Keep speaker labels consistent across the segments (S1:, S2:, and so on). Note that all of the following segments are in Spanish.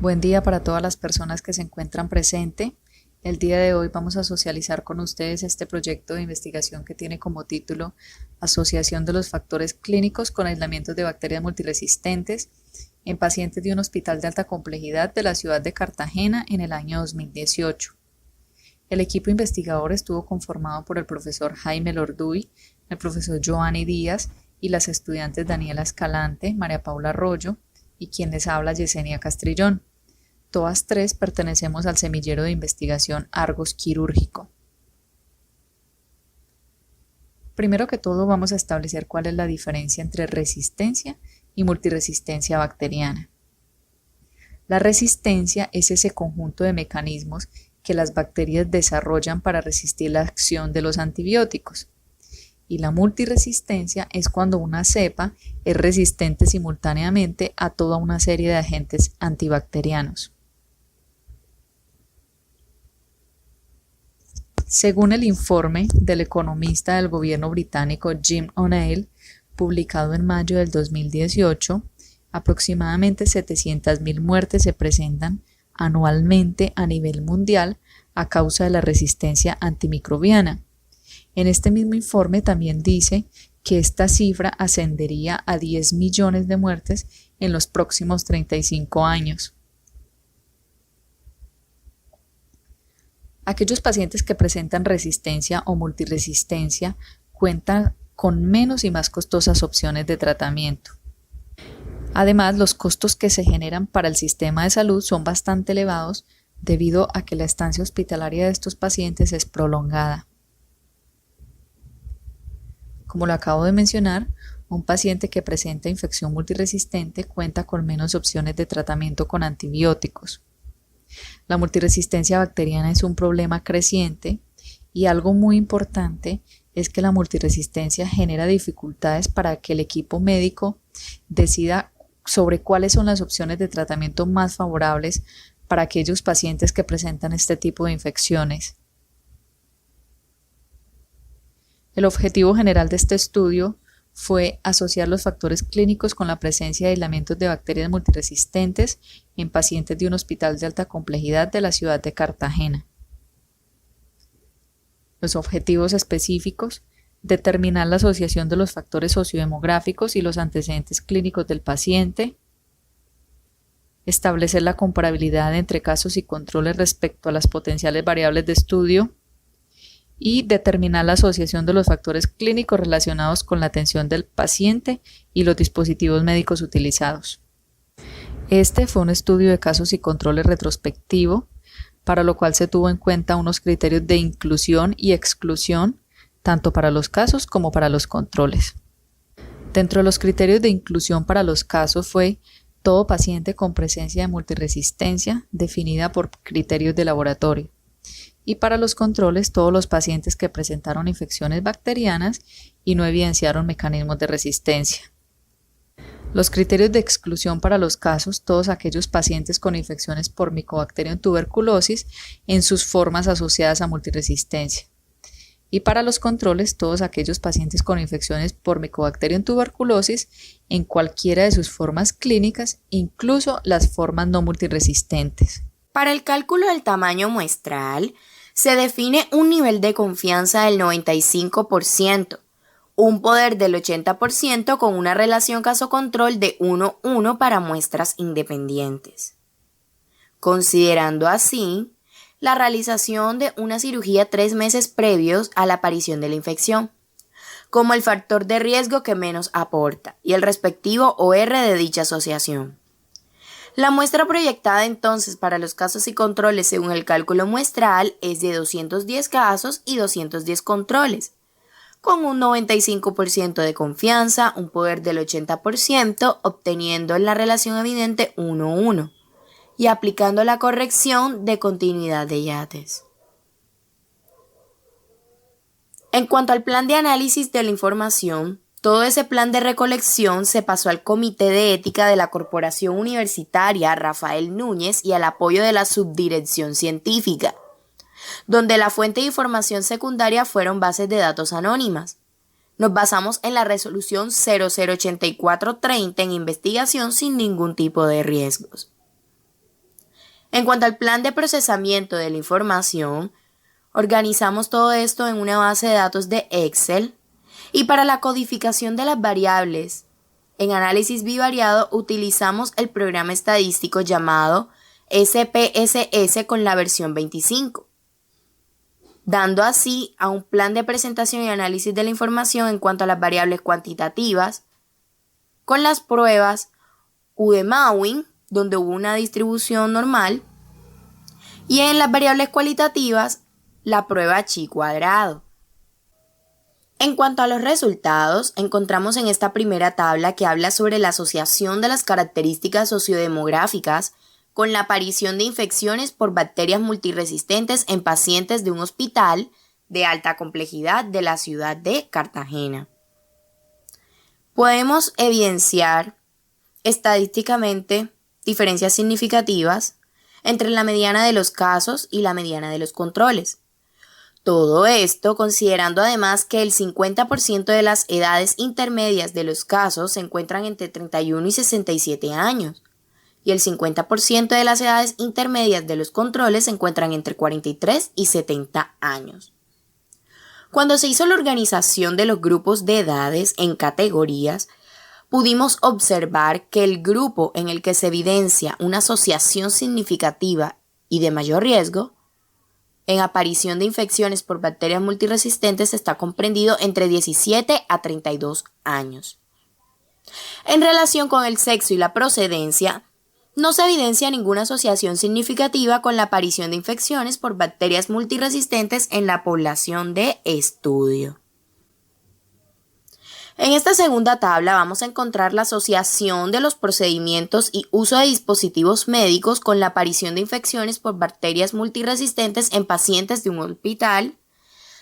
S1: Buen día para todas las personas que se encuentran presentes. El día de hoy vamos a socializar con ustedes este proyecto de investigación que tiene como título Asociación de los factores clínicos con aislamientos de bacterias multiresistentes en pacientes de un hospital de alta complejidad de la ciudad de Cartagena en el año 2018. El equipo investigador estuvo conformado por el profesor Jaime Lorduy, el profesor Joanny Díaz y las estudiantes Daniela Escalante, María Paula Arroyo y quien les habla Yesenia Castrillón. Todas tres pertenecemos al semillero de investigación Argos Quirúrgico. Primero que todo vamos a establecer cuál es la diferencia entre resistencia y multiresistencia bacteriana. La resistencia es ese conjunto de mecanismos que las bacterias desarrollan para resistir la acción de los antibióticos. Y la multiresistencia es cuando una cepa es resistente simultáneamente a toda una serie de agentes antibacterianos. Según el informe del economista del gobierno británico Jim O'Neill, publicado en mayo del 2018, aproximadamente 700.000 muertes se presentan anualmente a nivel mundial a causa de la resistencia antimicrobiana. En este mismo informe también dice que esta cifra ascendería a 10 millones de muertes en los próximos 35 años. Aquellos pacientes que presentan resistencia o multiresistencia cuentan con menos y más costosas opciones de tratamiento. Además, los costos que se generan para el sistema de salud son bastante elevados debido a que la estancia hospitalaria de estos pacientes es prolongada. Como lo acabo de mencionar, un paciente que presenta infección multirresistente cuenta con menos opciones de tratamiento con antibióticos. La multiresistencia bacteriana es un problema creciente y algo muy importante es que la multiresistencia genera dificultades para que el equipo médico decida sobre cuáles son las opciones de tratamiento más favorables para aquellos pacientes que presentan este tipo de infecciones. El objetivo general de este estudio fue asociar los factores clínicos con la presencia de aislamientos de bacterias multiresistentes en pacientes de un hospital de alta complejidad de la ciudad de Cartagena. Los objetivos específicos: determinar la asociación de los factores sociodemográficos y los antecedentes clínicos del paciente, establecer la comparabilidad entre casos y controles respecto a las potenciales variables de estudio, y determinar la asociación de los factores clínicos relacionados con la atención del paciente y los dispositivos médicos utilizados. Este fue un estudio de casos y controles retrospectivo, para lo cual se tuvo en cuenta unos criterios de inclusión y exclusión, tanto para los casos como para los controles. Dentro de los criterios de inclusión para los casos fue todo paciente con presencia de multiresistencia, definida por criterios de laboratorio. Y para los controles, todos los pacientes que presentaron infecciones bacterianas y no evidenciaron mecanismos de resistencia. Los criterios de exclusión para los casos: todos aquellos pacientes con infecciones por Mycobacterium tuberculosis en sus formas asociadas a multiresistencia. Y para los controles, todos aquellos pacientes con infecciones por Mycobacterium tuberculosis en cualquiera de sus formas clínicas, incluso las formas no multiresistentes.
S2: Para el cálculo del tamaño muestral, se define un nivel de confianza del 95%, un poder del 80% con una relación caso-control de 1:1 para muestras independientes. Considerando así la realización de una cirugía 3 meses previos a la aparición de la infección, como el factor de riesgo que menos aporta y el respectivo OR de dicha asociación. La muestra proyectada entonces para los casos y controles según el cálculo muestral es de 210 casos y 210 controles, con un 95% de confianza, un poder del 80%, obteniendo la relación evidente 1:1 y aplicando la corrección de continuidad de Yates. En cuanto al plan de análisis de la información, todo ese plan de recolección se pasó al Comité de Ética de la Corporación Universitaria Rafael Núñez y al apoyo de la Subdirección Científica, donde la fuente de información secundaria fueron bases de datos anónimas. Nos basamos en la resolución 008430 en investigación sin ningún tipo de riesgos. En cuanto al plan de procesamiento de la información, organizamos todo esto en una base de datos de Excel y para la codificación de las variables en análisis bivariado utilizamos el programa estadístico llamado SPSS con la versión 25, dando así a un plan de presentación y análisis de la información en cuanto a las variables cuantitativas, con las pruebas U de Mawin, donde hubo una distribución normal, y en las variables cualitativas, la prueba chi cuadrado. En cuanto a los resultados, encontramos en esta primera tabla que habla sobre la asociación de las características sociodemográficas con la aparición de infecciones por bacterias multiresistentes en pacientes de un hospital de alta complejidad de la ciudad de Cartagena. Podemos evidenciar estadísticamente diferencias significativas entre la mediana de los casos y la mediana de los controles. Todo esto considerando además que el 50% de las edades intermedias de los casos se encuentran entre 31 y 67 años y el 50% de las edades intermedias de los controles se encuentran entre 43 y 70 años. Cuando se hizo la organización de los grupos de edades en categorías, pudimos observar que el grupo en el que se evidencia una asociación significativa y de mayor riesgo en aparición de infecciones por bacterias multiresistentes está comprendido entre 17 a 32 años. En relación con el sexo y la procedencia, no se evidencia ninguna asociación significativa con la aparición de infecciones por bacterias multiresistentes en la población de estudio. En esta segunda tabla vamos a encontrar la asociación de los procedimientos y uso de dispositivos médicos con la aparición de infecciones por bacterias multiresistentes en pacientes de un hospital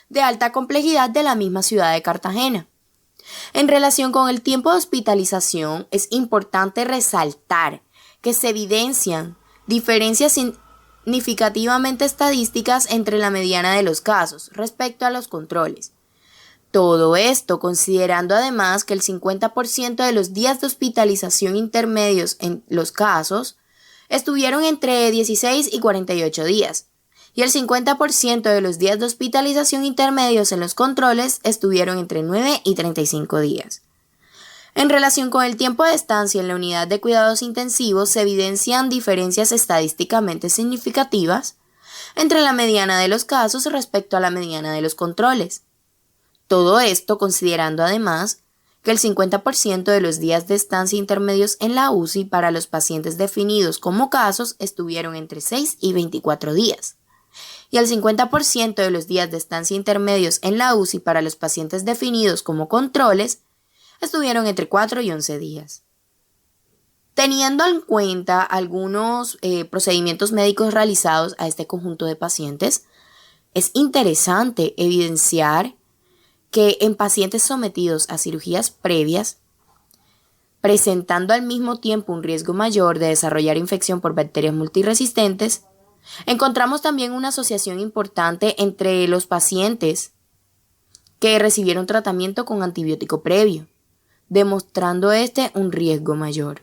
S2: de alta complejidad de la misma ciudad de Cartagena. En relación con el tiempo de hospitalización, es importante resaltar que se evidencian diferencias significativamente estadísticas entre la mediana de los casos respecto a los controles. Todo esto considerando además que el 50% de los días de hospitalización intermedios en los casos estuvieron entre 16 y 48 días, y el 50% de los días de hospitalización intermedios en los controles estuvieron entre 9 y 35 días. En relación con el tiempo de estancia en la unidad de cuidados intensivos se evidencian diferencias estadísticamente significativas entre la mediana de los casos respecto a la mediana de los controles. Todo esto considerando además que el 50% de los días de estancia intermedios en la UCI para los pacientes definidos como casos estuvieron entre 6 y 24 días, y el 50% de los días de estancia intermedios en la UCI para los pacientes definidos como controles estuvieron entre 4 y 11 días. Teniendo en cuenta algunos procedimientos médicos realizados a este conjunto de pacientes, es interesante evidenciar que en pacientes sometidos a cirugías previas, presentando al mismo tiempo un riesgo mayor de desarrollar infección por bacterias multiresistentes, encontramos también una asociación importante entre los pacientes que recibieron tratamiento con antibiótico previo, demostrando un riesgo mayor.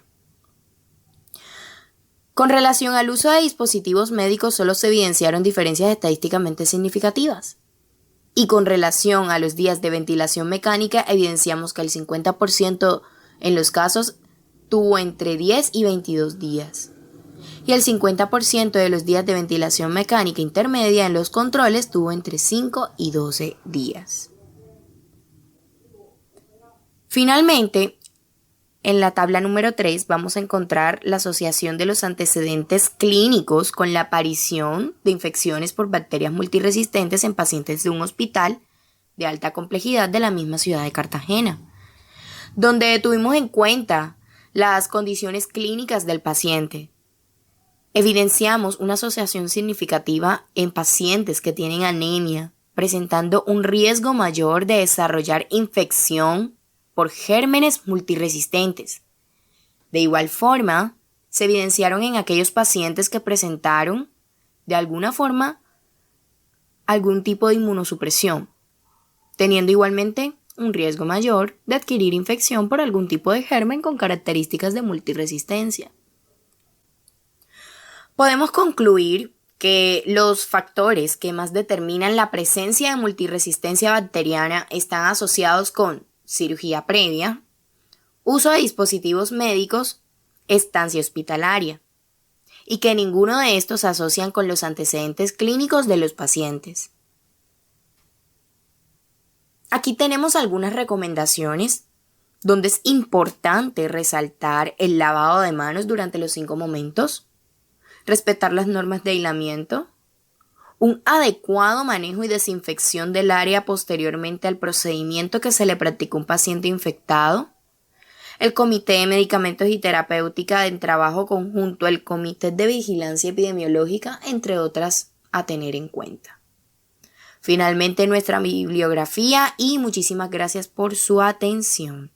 S2: Con relación al uso de dispositivos médicos solo se evidenciaron diferencias estadísticamente significativas. Y con relación a los días de ventilación mecánica, evidenciamos que el 50% en los casos tuvo entre 10 y 22 días. Y el 50% de los días de ventilación mecánica intermedia en los controles tuvo entre 5 y 12 días. Finalmente, en la tabla número 3 vamos a encontrar la asociación de los antecedentes clínicos con la aparición de infecciones por bacterias multiresistentes en pacientes de un hospital de alta complejidad de la misma ciudad de Cartagena, donde tuvimos en cuenta las condiciones clínicas del paciente. Evidenciamos una asociación significativa en pacientes que tienen anemia, presentando un riesgo mayor de desarrollar infección por gérmenes multiresistentes. De igual forma, se evidenciaron en aquellos pacientes que presentaron, de alguna forma, algún tipo de inmunosupresión, teniendo igualmente un riesgo mayor de adquirir infección por algún tipo de germen con características de multiresistencia. Podemos concluir que los factores que más determinan la presencia de multiresistencia bacteriana están asociados con cirugía previa, uso de dispositivos médicos, estancia hospitalaria, y que ninguno de estos se asocian con los antecedentes clínicos de los pacientes. Aquí tenemos algunas recomendaciones donde es importante resaltar el lavado de manos durante los 5 momentos, respetar las normas de aislamiento, un adecuado manejo y desinfección del área posteriormente al procedimiento que se le practicó a un paciente infectado, el Comité de Medicamentos y Terapéutica en trabajo conjunto, el Comité de Vigilancia Epidemiológica, entre otras a tener en cuenta. Finalmente, nuestra bibliografía y muchísimas gracias por su atención.